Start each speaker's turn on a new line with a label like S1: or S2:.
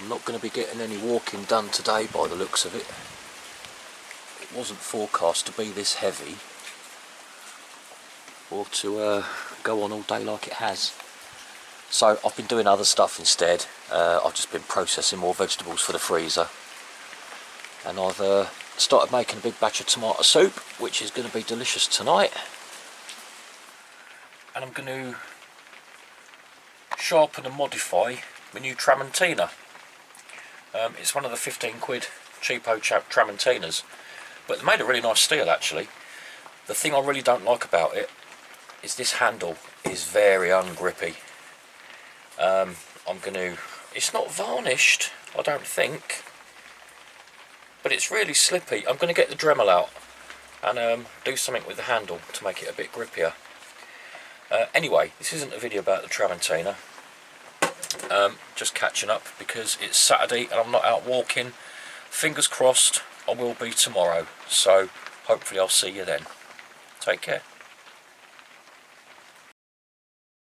S1: I'm not going to be getting any walking done today by the looks of it. It wasn't forecast to be this heavy or to go on all day like it has. So I've been doing other stuff instead. I've just been processing more vegetables for the freezer, and I've started making a big batch of tomato soup, which is going to be delicious tonight. And I'm going to sharpen and modify my new Tramontina. It's one of the 15 quid cheapo Tramontinas, but they made a really nice steel actually. The thing I really don't like about it is this handle is very ungrippy. It's not varnished, I don't think, but it's really slippy. I'm going to get the Dremel out and do something with the handle to make it a bit grippier. Anyway, this isn't a video about the Tramontina. Just catching up because it's Saturday and I'm not out walking. Fingers crossed I will be tomorrow, so hopefully I'll see you then. Take care.